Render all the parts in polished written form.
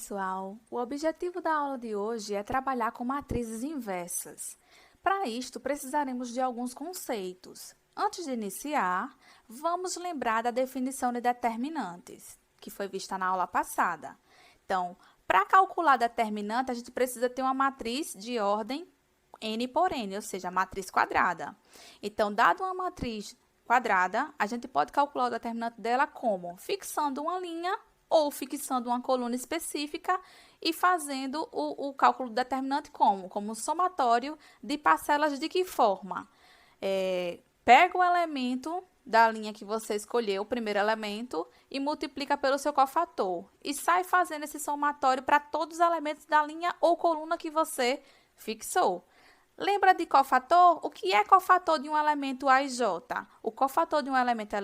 pessoal! O objetivo da aula de hoje é trabalhar com matrizes inversas. Para isto, precisaremos de alguns conceitos. Antes de iniciar, vamos lembrar da definição de determinantes, que foi vista na aula passada. Então, para calcular determinante, a gente precisa ter uma matriz de ordem n por n, ou seja, a matriz quadrada. Então, dado uma matriz quadrada, a gente pode calcular o determinante dela como fixando uma linha ou fixando uma coluna específica e fazendo o cálculo do determinante como somatório de parcelas de que forma? Pega o elemento da linha que você escolheu, o primeiro elemento, e multiplica pelo seu cofator. E sai fazendo esse somatório para todos os elementos da linha ou coluna que você fixou. Lembra de cofator? O que é cofator de um elemento A e J? O cofator de um elemento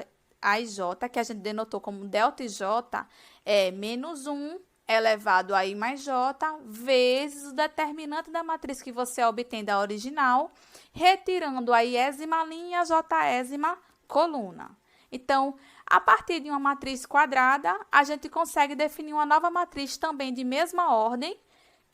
A e J, que a gente denotou como ΔJ, é menos 1 elevado a I mais J, vezes o determinante da matriz que você obtém da original, retirando a iésima linha e a jésima coluna. Então, a partir de uma matriz quadrada, a gente consegue definir uma nova matriz também de mesma ordem,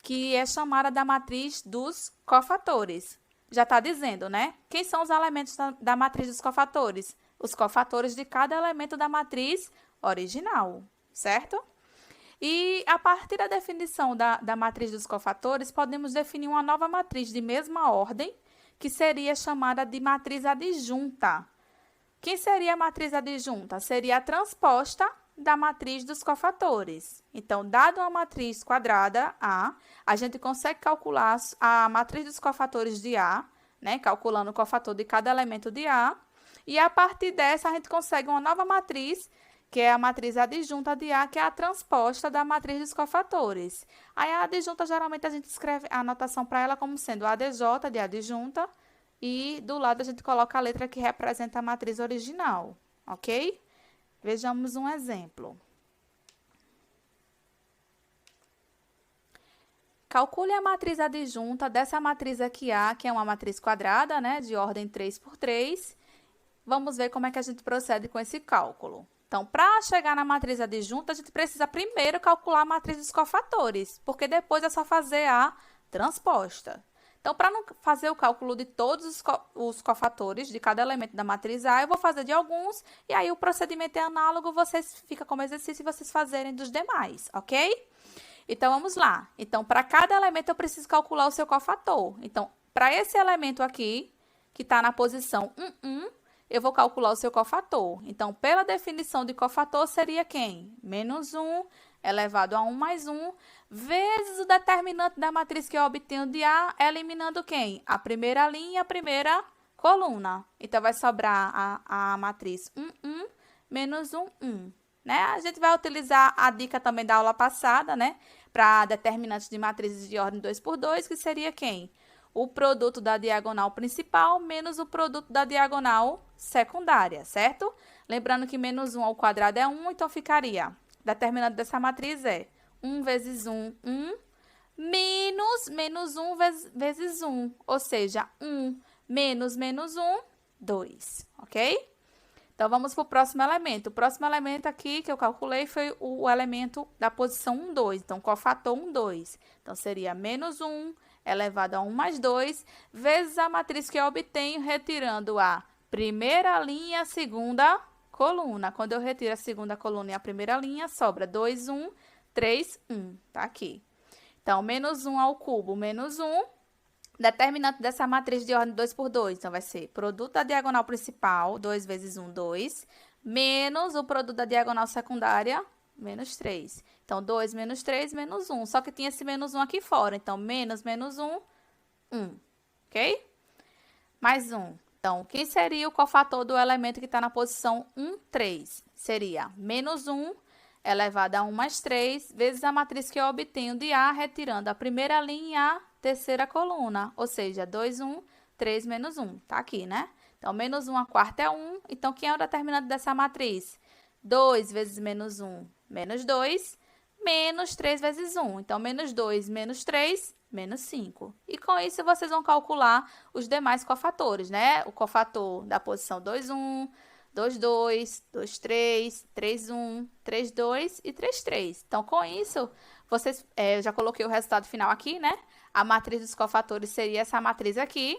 que é chamada da matriz dos cofatores. Já está dizendo, né? Quem são os elementos da matriz dos cofatores? Os cofatores de cada elemento da matriz original, certo? E a partir da definição da matriz dos cofatores, podemos definir uma nova matriz de mesma ordem, que seria chamada de matriz adjunta. Quem seria a matriz adjunta? Seria a transposta da matriz dos cofatores. Então, dado uma matriz quadrada A, a gente consegue calcular a matriz dos cofatores de A, né? Calculando o cofator de cada elemento de A. E a partir dessa, a gente consegue uma nova matriz, que é a matriz adjunta de A, que é a transposta da matriz dos cofatores. Aí, a adjunta, geralmente, a gente escreve a anotação para ela como sendo ADJ, de adjunta, e do lado a gente coloca a letra que representa a matriz original, ok? Vejamos um exemplo. Calcule a matriz adjunta dessa matriz aqui A, que é uma matriz quadrada, né, de ordem 3 por 3. Vamos ver como é que a gente procede com esse cálculo. Então, para chegar na matriz adjunta, a gente precisa primeiro calcular a matriz dos cofatores, porque depois é só fazer a transposta. Então, para não fazer o cálculo de todos os cofatores de cada elemento da matriz A, eu vou fazer de alguns, e aí o procedimento é análogo, fica como exercício vocês fazerem dos demais, ok? Então, vamos lá. Então, para cada elemento, eu preciso calcular o seu cofator. Então, para esse elemento aqui, que está na posição 1, eu vou calcular o seu cofator. Então, pela definição de cofator, seria quem? Menos 1 elevado a 1 mais 1, vezes o determinante da matriz que eu obtenho de A, eliminando quem? A primeira linha e a primeira coluna. Então, vai sobrar a matriz 1, menos 1, né? A gente vai utilizar a dica também da aula passada, né? Para determinantes de matrizes de ordem 2 por 2, que seria quem? O produto da diagonal principal menos o produto da diagonal secundária, certo? Lembrando que menos 1 ao quadrado é 1, então ficaria... Determinante dessa matriz é 1 vezes 1, 1, menos 1 vezes 1, ou seja, 1 menos 1, 2, ok? Então, vamos para o próximo elemento. O próximo elemento aqui que eu calculei foi o elemento da posição 1, 2. Então, cofator 1, 2. Então, seria menos 1 elevado a 1 mais 2, vezes a matriz que eu obtenho retirando a primeira linha, a segunda coluna. Quando eu retiro a segunda coluna e a primeira linha, sobra 2, 1, 3, 1. Tá aqui. Então, menos 1 ao cubo, menos 1. Determinante dessa matriz de ordem 2 por 2. Então, vai ser produto da diagonal principal, 2 vezes 1, 2. Menos o produto da diagonal secundária, menos 3. Então, 2 menos 3, menos 1. Só que tinha esse menos 1 aqui fora. Então, menos 1, 1. Ok? Mais 1. Então, quem seria o cofator do elemento que está na posição 1, 3? Seria menos 1 elevado a 1 mais 3, vezes a matriz que eu obtenho de A, retirando a primeira linha e a terceira coluna. Ou seja, 2, 1, 3, menos 1. Está aqui, né? Então, menos 1 a quarta é 1. Então, quem é o determinante dessa matriz? 2 vezes menos 1, menos 2, menos 3 vezes 1. Então, menos 2, menos 3, menos 5. E com isso, vocês vão calcular os demais cofatores, né? O cofator da posição 2, 1, 2, 2, 2, 3, 3, 1, 3, 2 e 3, 3. Então, com isso, Eu já coloquei o resultado final aqui, né? A matriz dos cofatores seria essa matriz aqui,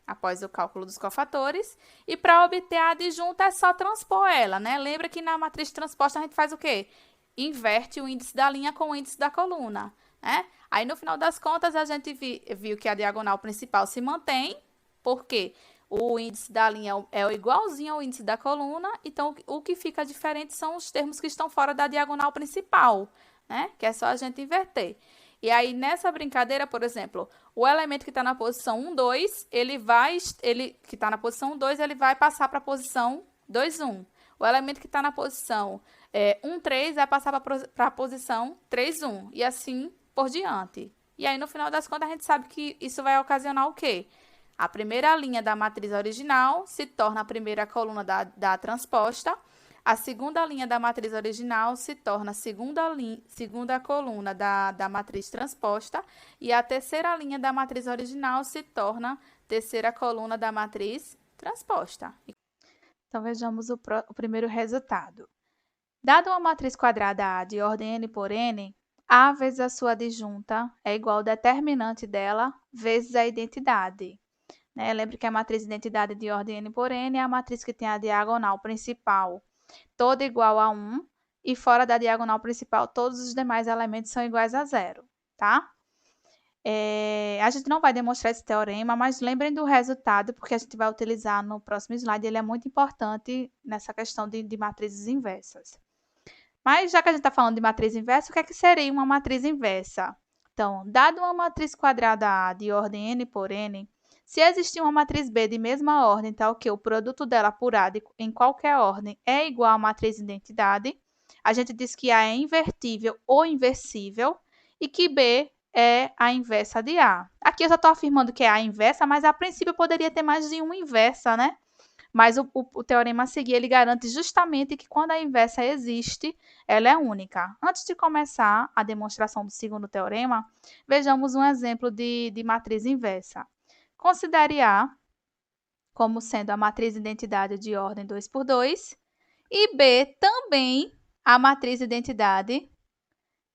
após o cálculo dos cofatores. E para obter a adjunta é só transpor ela, né? Lembra que na matriz transposta a gente faz o quê? Inverte o índice da linha com o índice da coluna, né? Aí, no final das contas, a gente viu que a diagonal principal se mantém, porque o índice da linha é igualzinho ao índice da coluna, então o que fica diferente são os termos que estão fora da diagonal principal, né? Que é só a gente inverter. E aí, nessa brincadeira, por exemplo, o elemento que está na posição 1, 2, que está na posição 2, ele vai passar para a posição 2, 1. O elemento que está na posição 1, 3 vai passar para a posição 3, 1. E assim por diante. E aí, no final das contas, a gente sabe que isso vai ocasionar o quê? A primeira linha da matriz original se torna a primeira coluna da transposta. A segunda linha da matriz original se torna a segunda coluna da matriz transposta. E a terceira linha da matriz original se torna a terceira coluna da matriz transposta. Então, vejamos o primeiro resultado. Dada uma matriz quadrada A de ordem n por n, A vezes a sua adjunta é igual ao determinante dela vezes a identidade. Né? Lembre que a matriz identidade de ordem n por n é a matriz que tem a diagonal principal toda igual a 1 e fora da diagonal principal todos os demais elementos são iguais a 0, tá? A gente não vai demonstrar esse teorema, mas lembrem do resultado, porque a gente vai utilizar no próximo slide, ele é muito importante nessa questão de matrizes inversas. Mas, já que a gente está falando de matriz inversa, o que é que seria uma matriz inversa? Então, dado uma matriz quadrada A de ordem n por n, se existir uma matriz B de mesma ordem, tal que o produto dela por A em qualquer ordem é igual à matriz identidade, a gente diz que A é invertível ou inversível e que B é a inversa de A. Aqui eu só estou afirmando que é a inversa, mas a princípio poderia ter mais de uma inversa, né? Mas o teorema a seguir, ele garante justamente que quando a inversa existe, ela é única. Antes de começar a demonstração do segundo teorema, vejamos um exemplo de matriz inversa. Considere A como sendo a matriz identidade de ordem 2 por 2 e B também a matriz identidade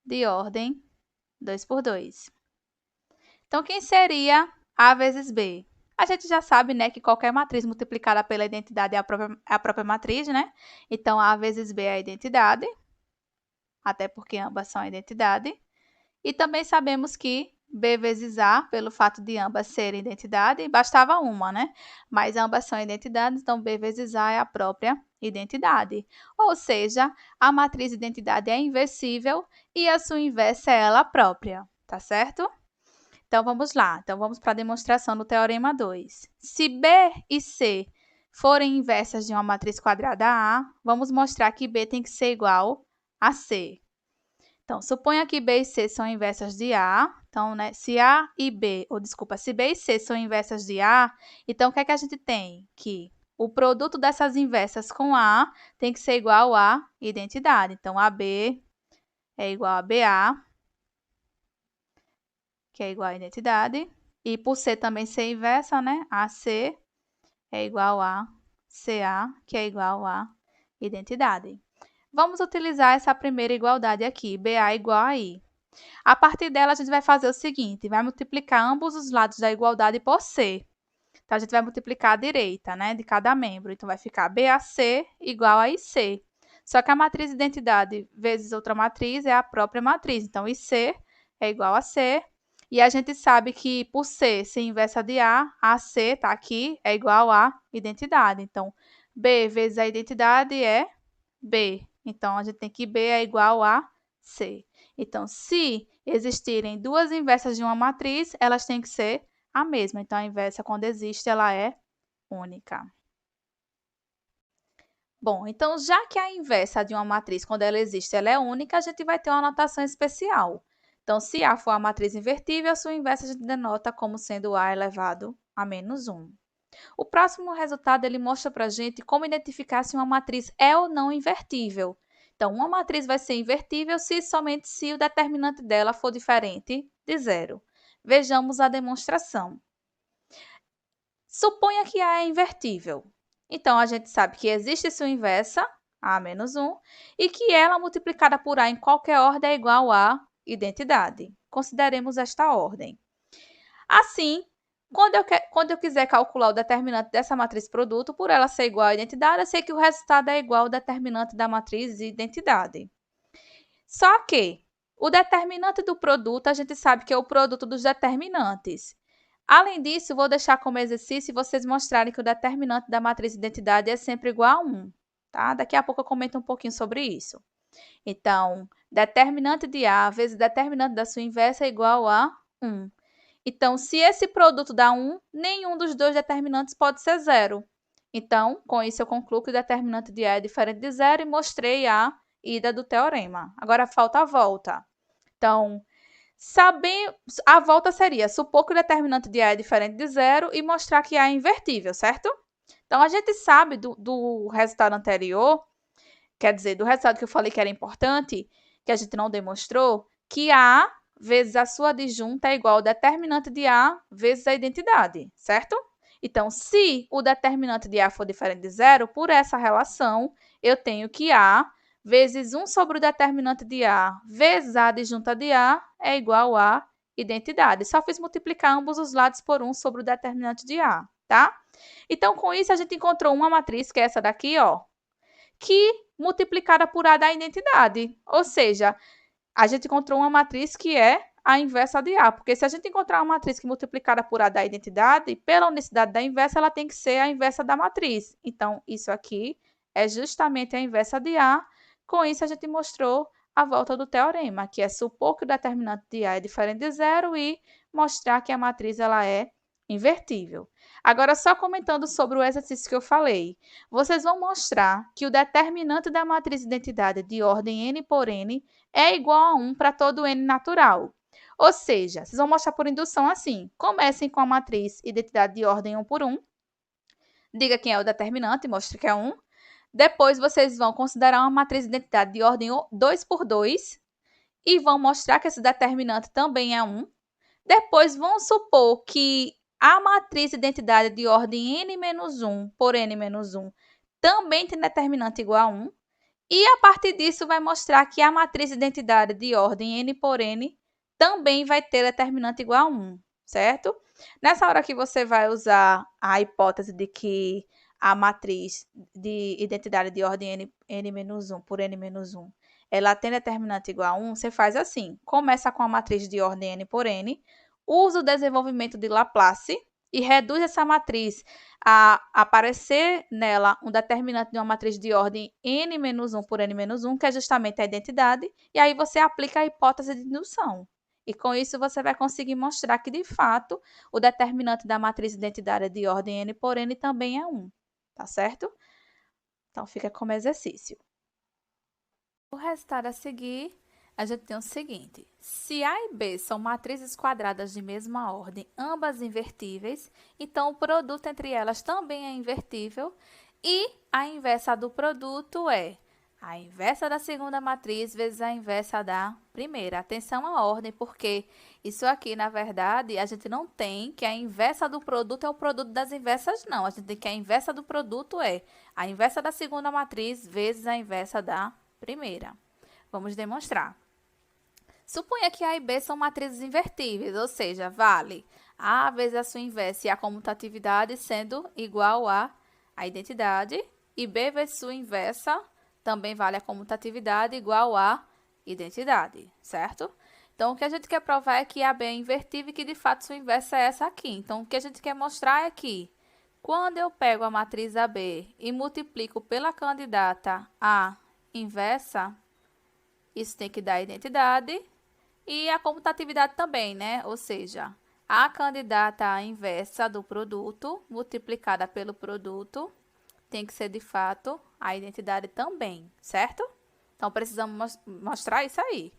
de ordem 2 por 2. Então, quem seria A vezes B? A gente já sabe, né, que qualquer matriz multiplicada pela identidade é a própria matriz, né? Então, A vezes B é a identidade, até porque ambas são a identidade. E também sabemos que B vezes A, pelo fato de ambas serem identidade, bastava uma, né? Mas ambas são identidades, então B vezes A é a própria identidade. Ou seja, a matriz identidade é inversível e a sua inversa é ela própria, tá certo? Então, vamos lá. Então, vamos para a demonstração do teorema 2. Se B e C forem inversas de uma matriz quadrada A, vamos mostrar que B tem que ser igual a C. Então, suponha que B e C são inversas de A. Então, né, se B e C são inversas de A, então, o que é que a gente tem? Que o produto dessas inversas com A tem que ser igual a identidade. Então, AB é igual a BA, que é igual a identidade. E por C também ser inversa, né? AC é igual a CA, que é igual a identidade. Vamos utilizar essa primeira igualdade aqui, BA igual a I. A partir dela, a gente vai fazer o seguinte, vai multiplicar ambos os lados da igualdade por C. Então, a gente vai multiplicar a direita, né, de cada membro. Então, vai ficar BAC igual a IC. Só que a matriz identidade vezes outra matriz é a própria matriz. Então, IC é igual a C. E a gente sabe que por C ser inversa de A, AC está aqui, é igual a identidade. Então, B vezes a identidade é B. Então, a gente tem que B é igual a C. Então, se existirem duas inversas de uma matriz, elas têm que ser a mesma. Então, a inversa, quando existe, ela é única. Bom, então, já que a inversa de uma matriz, quando ela existe, ela é única, a gente vai ter uma notação especial. Então, se A for a matriz invertível, a sua inversa a gente denota como sendo A elevado a menos 1. O próximo resultado, ele mostra para a gente como identificar se uma matriz é ou não invertível. Então, uma matriz vai ser invertível somente se o determinante dela for diferente de 0. Vejamos a demonstração. Suponha que A é invertível. Então, a gente sabe que existe sua inversa, A menos 1, e que ela multiplicada por A em qualquer ordem é igual a identidade. Consideremos esta ordem. Assim, quando eu quiser calcular o determinante dessa matriz produto, por ela ser igual à identidade, eu sei que o resultado é igual ao determinante da matriz identidade. Só que o determinante do produto, a gente sabe que é o produto dos determinantes. Além disso, vou deixar como exercício vocês mostrarem que o determinante da matriz identidade é sempre igual a 1. Tá? Daqui a pouco eu comento um pouquinho sobre isso. Então, determinante de A vezes determinante da sua inversa é igual a 1. Então, se esse produto dá 1, nenhum dos dois determinantes pode ser 0. Então, com isso eu concluo que o determinante de A é diferente de 0 e mostrei a ida do teorema. Agora falta a volta. Então, a volta seria supor que o determinante de A é diferente de 0 e mostrar que A é invertível, certo? Então, a gente sabe do resultado anterior, quer dizer, do resultado que eu falei que era importante, que a gente não demonstrou, que A vezes a sua adjunta é igual ao determinante de A vezes a identidade, certo? Então, se o determinante de A for diferente de 0, por essa relação, eu tenho que A vezes 1 sobre o determinante de A vezes a adjunta de A é igual a identidade. Só fiz multiplicar ambos os lados por 1 sobre o determinante de A, tá? Então, com isso, a gente encontrou uma matriz, que é essa daqui, ó, que multiplicada por A dá identidade. Ou seja, a gente encontrou uma matriz que é a inversa de A, porque se a gente encontrar uma matriz que multiplicada por A dá identidade, pela unicidade da inversa, ela tem que ser a inversa da matriz. Então, isso aqui é justamente a inversa de A. Com isso, a gente mostrou a volta do teorema, que é supor que o determinante de A é diferente de 0 e mostrar que a matriz ela é invertível. Agora, só comentando sobre o exercício que eu falei, vocês vão mostrar que o determinante da matriz identidade de ordem n por n é igual a 1 para todo n natural. Ou seja, vocês vão mostrar por indução assim. Comecem com a matriz identidade de ordem 1 por 1. Diga quem é o determinante, mostre que é 1. Depois, vocês vão considerar uma matriz identidade de ordem 2 por 2 e vão mostrar que esse determinante também é 1. Depois, vão supor que a matriz identidade de ordem n-1 por n-1 também tem determinante igual a 1. E, a partir disso, vai mostrar que a matriz identidade de ordem n por n também vai ter determinante igual a 1, certo? Nessa hora que você vai usar a hipótese de que a matriz de identidade de ordem n-1 por n-1, ela tem determinante igual a 1, você faz assim. Começa com a matriz de ordem n por n, usa o desenvolvimento de Laplace e reduz essa matriz a aparecer nela um determinante de uma matriz de ordem n-1 por n-1, que é justamente a identidade, e aí você aplica a hipótese de indução. E com isso você vai conseguir mostrar que, de fato, o determinante da matriz identitária de ordem n por n também é 1, tá certo? Então, fica como exercício. O resultado a seguir, a gente tem o seguinte: se A e B são matrizes quadradas de mesma ordem, ambas invertíveis, então o produto entre elas também é invertível e a inversa do produto é a inversa da segunda matriz vezes a inversa da primeira. Atenção à ordem, porque isso aqui, na verdade, a gente não tem que a inversa do produto é o produto das inversas, não. A gente tem que a inversa do produto é a inversa da segunda matriz vezes a inversa da primeira. Vamos demonstrar. Suponha que A e B são matrizes invertíveis, ou seja, vale A vezes a sua inversa e a comutatividade sendo igual a identidade, e B vezes sua inversa também vale a comutatividade igual a identidade, certo? Então, o que a gente quer provar é que AB é invertível e que, de fato, sua inversa é essa aqui. Então, o que a gente quer mostrar é que, quando eu pego a matriz AB e multiplico pela candidata A inversa, isso tem que dar identidade e a comutatividade também, né? Ou seja, a candidata A inversa do produto multiplicada pelo produto tem que ser, de fato, a identidade também, certo? Então, precisamos mostrar isso aí.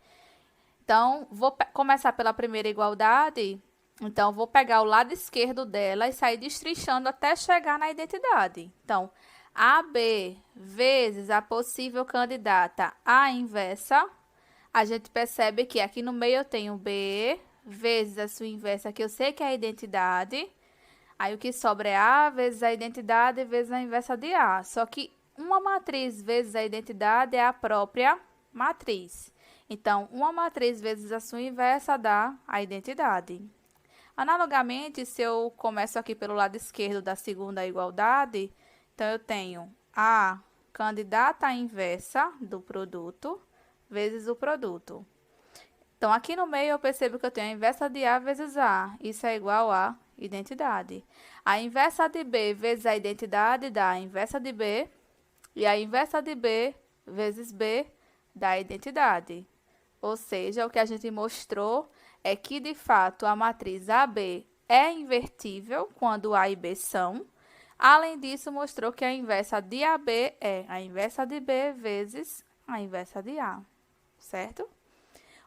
Então, vou começar pela primeira igualdade. Então, vou pegar o lado esquerdo dela e sair destrinchando até chegar na identidade. Então, AB vezes a possível candidata A inversa. A gente percebe que aqui no meio eu tenho B vezes a sua inversa, que eu sei que é a identidade. Aí, o que sobra é A vezes a identidade vezes a inversa de A. Só que uma matriz vezes a identidade é a própria matriz. Então, uma matriz vezes a sua inversa dá a identidade. Analogamente, se eu começo aqui pelo lado esquerdo da segunda igualdade, então eu tenho a candidata inversa do produto vezes o produto. Então, aqui no meio eu percebo que eu tenho a inversa de A vezes A. Isso é igual a identidade. A inversa de B vezes a identidade dá a inversa de B. E a inversa de B vezes B dá a identidade. Ou seja, o que a gente mostrou é que, de fato, a matriz AB é invertível quando A e B são. Além disso, mostrou que a inversa de AB é a inversa de B vezes a inversa de A, certo?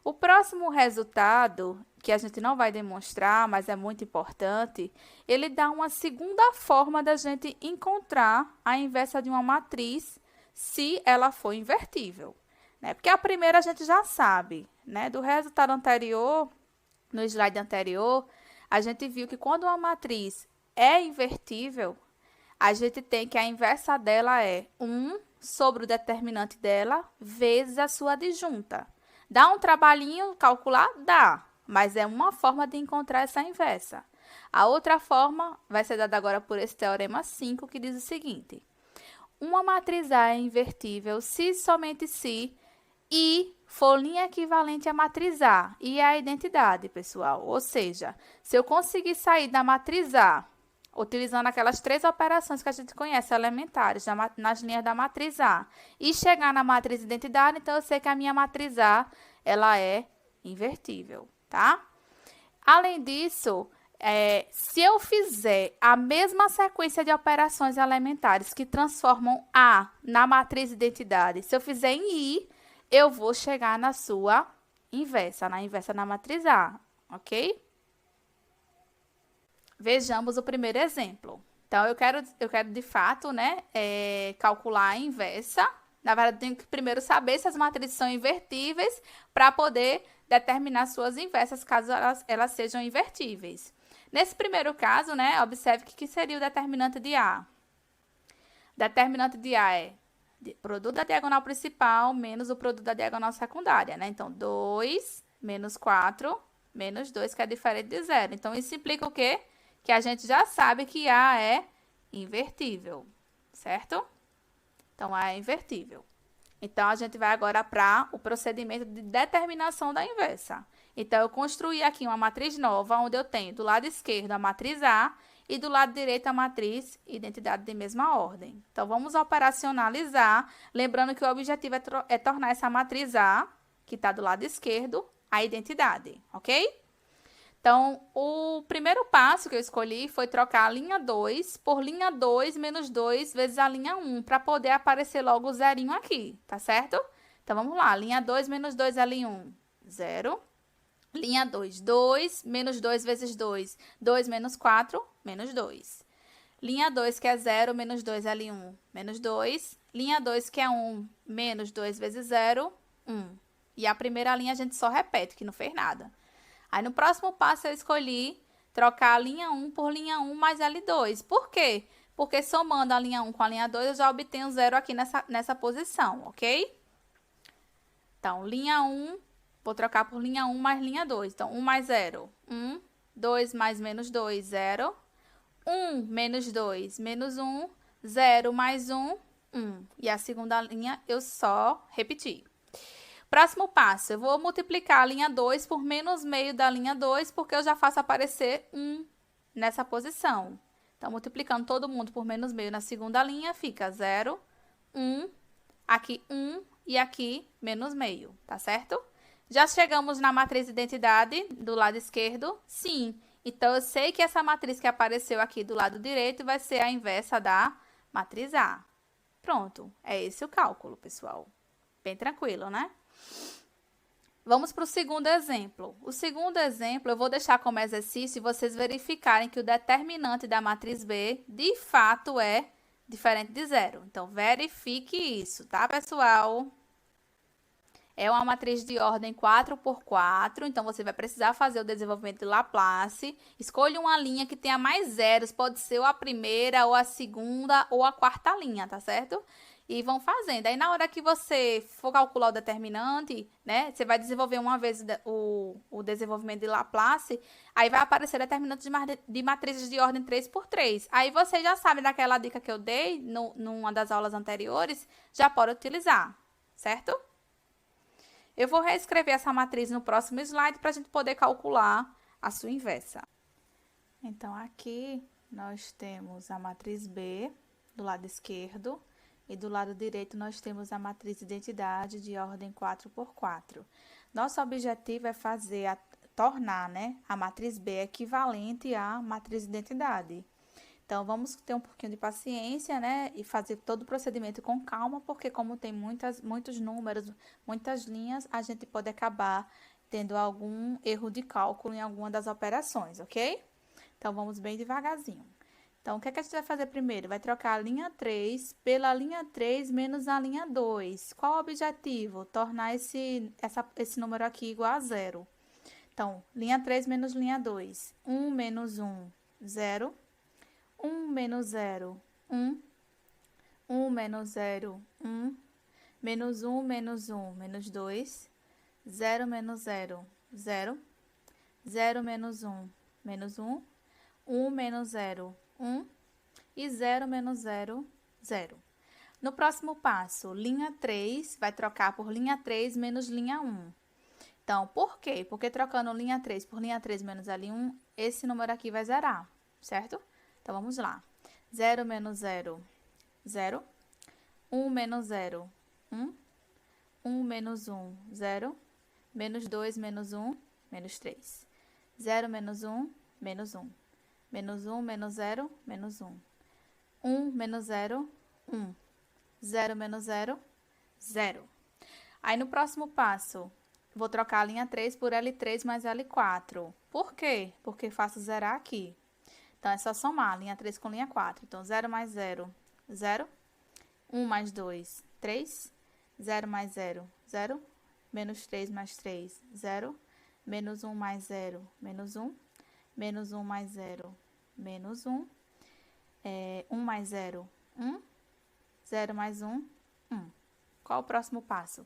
O próximo resultado, que a gente não vai demonstrar, mas é muito importante, ele dá uma segunda forma da gente encontrar a inversa de uma matriz se ela for invertível, né? Porque a primeira a gente já sabe, né? Do resultado anterior, no slide anterior, a gente viu que quando uma matriz é invertível, a gente tem que a inversa dela é 1 sobre o determinante dela vezes a sua adjunta. Dá um trabalhinho calcular? Dá, mas é uma forma de encontrar essa inversa. A outra forma vai ser dada agora por esse teorema 5, que diz o seguinte: uma matriz A é invertível se somente se I for linha equivalente à matriz A. E é a identidade, pessoal. Ou seja, se eu conseguir sair da matriz A, utilizando aquelas 3 operações que a gente conhece, elementares, nas linhas da matriz A, e chegar na matriz identidade, então eu sei que a minha matriz A, ela é invertível, tá? Além disso, se eu fizer a mesma sequência de operações elementares que transformam A na matriz identidade, se eu fizer em I, eu vou chegar na sua inversa, na inversa da matriz A, ok? Vejamos o primeiro exemplo. Então, eu quero de fato, né, calcular a inversa. Na verdade, eu tenho que primeiro saber se as matrizes são invertíveis para poder determinar suas inversas, caso elas sejam invertíveis. Nesse primeiro caso, né, observe que seria o determinante de A. Determinante de A é produto da diagonal principal menos o produto da diagonal secundária, né? Então, 2 menos 4 menos 2, que é diferente de 0. Então, isso implica o quê? Que a gente já sabe que A é invertível, certo? Então, A é invertível. Então, a gente vai agora para o procedimento de determinação da inversa. Então, eu construí aqui uma matriz nova, onde eu tenho do lado esquerdo a matriz A e do lado direito a matriz identidade de mesma ordem. Então, vamos operacionalizar, lembrando que o objetivo é tornar essa matriz A, que está do lado esquerdo, a identidade, ok? Então, o primeiro passo que eu escolhi foi trocar a linha 2 por linha 2 menos 2 vezes a linha 1, para poder aparecer logo o zerinho aqui, tá certo? Então, vamos lá. Linha 2 menos 2 é linha 1, 0. Linha 2, 2 menos 2 vezes 2, 2 menos 4, menos 2. Linha 2, que é 0, menos 2 é linha 1, menos 2. Linha 2, que é 1, menos 2 vezes 0, 1. E a primeira linha a gente só repete, que não fez nada. Aí, no próximo passo, eu escolhi trocar a linha 1 por linha 1 mais L2. Por quê? Porque somando a linha 1 com a linha 2, eu já obtenho 0 aqui nessa posição, ok? Então, linha 1, vou trocar por linha 1 mais linha 2. Então, 1 mais 0, 1. 2 mais menos 2, 0. 1 menos 2, menos 1. 0 mais 1, 1. E a segunda linha eu só repeti. Próximo passo, eu vou multiplicar a linha 2 por menos meio da linha 2, porque eu já faço aparecer 1 nessa posição. Então, multiplicando todo mundo por menos meio na segunda linha, fica 0, 1, aqui 1 e aqui menos meio, tá certo? Já chegamos na matriz identidade do lado esquerdo? Sim. Então, eu sei que essa matriz que apareceu aqui do lado direito vai ser a inversa da matriz A. Pronto, é esse o cálculo, pessoal. Bem tranquilo, né? Vamos para o segundo exemplo. O segundo exemplo eu vou deixar como exercício e vocês verificarem que o determinante da matriz B, de fato, é diferente de 0. Então, verifique isso, tá, pessoal? É uma matriz de ordem 4 por 4, então você vai precisar fazer o desenvolvimento de Laplace. Escolha uma linha que tenha mais zeros, pode ser ou a primeira, ou a segunda, ou a quarta linha, tá certo? e vão fazendo. Aí, na hora que você for calcular o determinante, né, você vai desenvolver uma vez o desenvolvimento de Laplace, aí vai aparecer determinantes de matrizes de ordem 3 por 3. Aí, você já sabe daquela dica que eu dei numa das aulas anteriores, já pode utilizar, certo? Eu vou reescrever essa matriz no próximo slide para a gente poder calcular a sua inversa. Então, aqui nós temos a matriz B do lado esquerdo e do lado direito nós temos a matriz de identidade de ordem 4 por 4. Nosso objetivo é tornar, né, a matriz B equivalente à matriz de identidade. Então, vamos ter um pouquinho de paciência, né, e fazer todo o procedimento com calma, porque como tem muitos números, muitas linhas, a gente pode acabar tendo algum erro de cálculo em alguma das operações, ok? Então, vamos bem devagarzinho. Então, o que é que a gente vai fazer primeiro? Vai trocar a linha 3 pela linha 3 menos a linha 2. Qual o objetivo? Tornar esse número aqui igual a zero. Então, linha 3 menos linha 2. 1 menos 1, 0. 1 menos 0, 1. 1 menos 0, 1. Menos 1 menos 1, menos 2. 0 menos 0, 0. 0 menos 1, menos 1. 1 menos 0, 1. E 0 menos 0, 0. No próximo passo, linha 3 vai trocar por linha 3 menos linha 1. Então, por quê? Porque trocando linha 3 por linha 3 menos L1, esse número aqui vai zerar, certo? Então, vamos lá. 0 menos 0, 0. 1 menos 0, 1. 1 menos 1, 0. Menos 2 menos 1, menos 3. 0 menos 1, menos 1. Menos 1, menos 0, menos 1. 1 menos 0, 1. 0 menos 0, 0. Aí, no próximo passo, vou trocar a linha 3 por L3 mais L4. Por quê? Porque faço zerar aqui. Então, é só somar linha 3 com linha 4. Então, 0 mais 0, 0. 1 mais 2, 3. 0 mais 0, 0. Menos 3 mais 3, 0. Menos 1 mais 0, menos 1. Menos 1 mais 0, menos 1. 1 mais 0, 1. 0 mais 1, 1. Qual o próximo passo?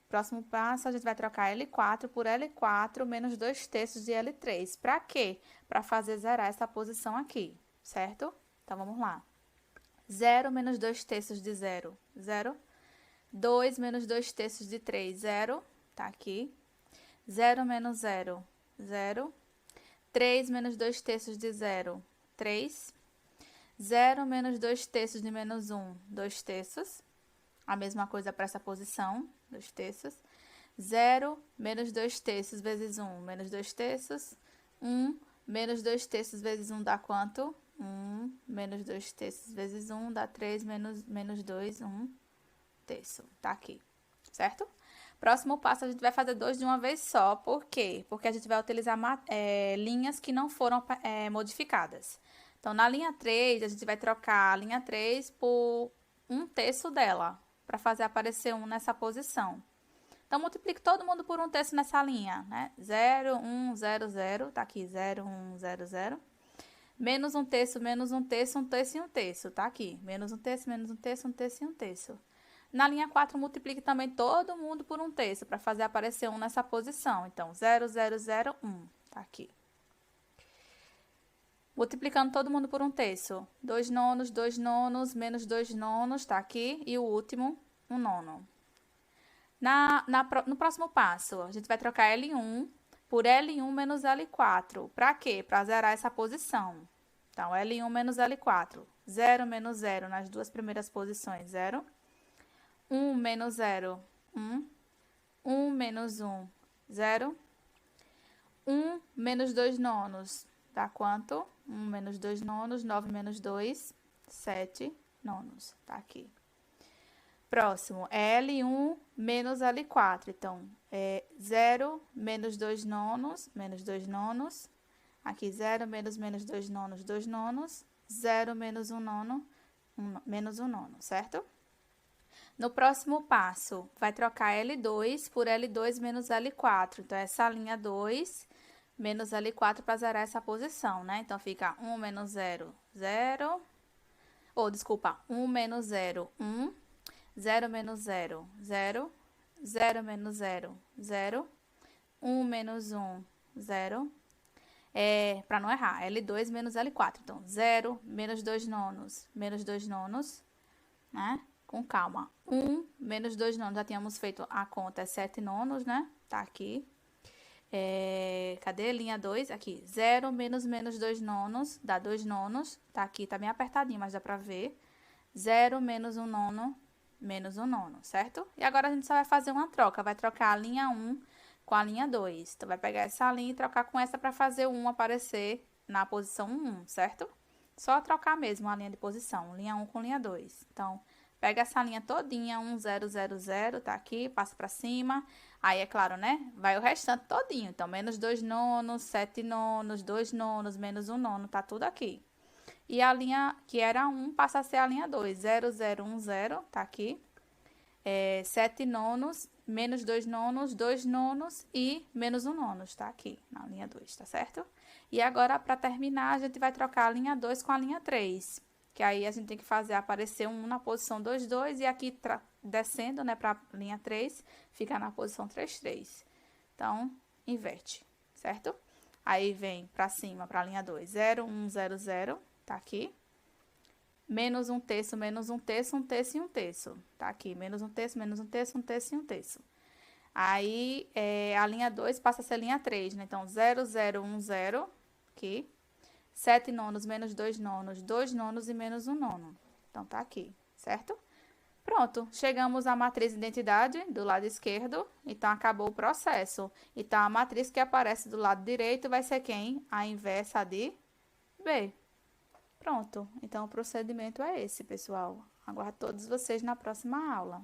Próximo passo, a gente vai trocar L4 por L4 menos 2 terços de L3. Para quê? Para fazer zerar essa posição aqui, certo? Então, vamos lá. 0 menos 2 terços de 0, 0. 2 menos 2 terços de 3, 0. Tá aqui. 0 menos 0, 0. 3 menos 2 terços de 0, 3. 0 menos 2 terços de menos 1, 2 terços. A mesma coisa para essa posição, 2 terços. 0 menos 2 terços vezes 1, menos 2 terços. 1 menos 2 terços vezes 1 dá quanto? 1 menos 2 terços vezes 1 dá 3 menos 2, 1 terço. Tá aqui, certo? Próximo passo, a gente vai fazer 2 de uma vez só. Por quê? Porque a gente vai utilizar linhas que não foram modificadas. Então, na linha 3, a gente vai trocar a linha 3 por 1 terço dela, para fazer aparecer 1 nessa posição. Então, multiplique todo mundo por 1 terço nessa linha, né? 0, 1, 0, 0. Tá aqui, 0, 1, 0, 0. Menos 1 terço, menos 1 terço, 1 terço e 1 terço. Tá aqui, menos 1 terço, menos 1 terço, 1 terço e 1 terço. Na linha 4, multiplique também todo mundo por 1 terço, para fazer aparecer 1 nessa posição. Então, 0, 0, 0, 1. Tá aqui. Multiplicando todo mundo por 1 terço. 2 nonos, menos 2 nonos, tá aqui. E o último, 1 nono. No próximo passo, a gente vai trocar L1 por L1 menos L4. Para quê? Para zerar essa posição. Então, L1 menos L4. 0 menos 0 nas duas primeiras posições, 0. 1 menos 0, 1. 1 menos 1, 0. 1 menos 2 nonos, dá quanto? 1 menos 2 nonos, 9 menos 2, 7 nonos, tá aqui. Próximo, L1 menos L4. Então, 0 menos 2 nonos, menos 2 nonos. Aqui, 0 menos 2 nonos, 2 nonos. 0 menos 1 nono, menos 1 nono, certo? No próximo passo, vai trocar L2 por L2 menos L4. Então, essa linha 2 menos L4 para zerar essa posição, né? Então, fica 1 menos 0, 0. Desculpa, 1 menos 0, 1. 0 menos 0, 0. 0 menos 0, 0. 1 menos 1, 0. Para não errar, L2 menos L4. Então, 0 menos 2 nonos, menos 2 nonos, né? Com calma. 1 menos 2 nonos, já tínhamos feito a conta, é 7 nonos, né? Tá aqui. Cadê? Linha 2, aqui. 0 menos 2 nonos, dá 2 nonos. Tá aqui, tá bem apertadinho, mas dá pra ver. 0 menos 1 nono, menos 1 nono, certo? E agora a gente só vai fazer uma troca, vai trocar a linha 1 com a linha 2. Então, vai pegar essa linha e trocar com essa para fazer o 1 aparecer na posição 1, certo? Só trocar mesmo a linha de posição, linha 1 com linha 2. Então, pega essa linha todinha, 1, 0, 0, 0, tá aqui, passa para cima. Aí, é claro, né? Vai o restante todinho. Então, menos 2 nonos, 7 nonos, 2 nonos, menos 1 nono, tá tudo aqui. E a linha que era 1 passa a ser a linha 2, 0, 0, 1, 0, tá aqui. 7 nonos, menos 2 nonos, 2 nonos e menos 1 nonos, tá aqui na linha 2, tá certo? E agora, para terminar, a gente vai trocar a linha 2 com a linha 3, que aí a gente tem que fazer aparecer um na posição 2, 2 e aqui descendo, né, para a linha 3, fica na posição 3, 3. Então, inverte, certo? Aí vem para cima, para a linha 2, 0, 1, 0, 0, tá aqui. Menos 1 terço, menos 1 terço, 1 terço e 1 terço. Tá aqui, menos 1 terço, menos 1 terço, 1 terço e 1 terço. Aí, a linha 2 passa a ser linha 3, né? Então, 0, 0, 1, 0, aqui. 7 nonos, menos 2 nonos, 2 nonos e menos 1 nono. Então, tá aqui, certo? Pronto, chegamos à matriz de identidade do lado esquerdo, então acabou o processo. Então, a matriz que aparece do lado direito vai ser quem? A inversa de B. Pronto, então o procedimento é esse, pessoal. Aguardo todos vocês na próxima aula.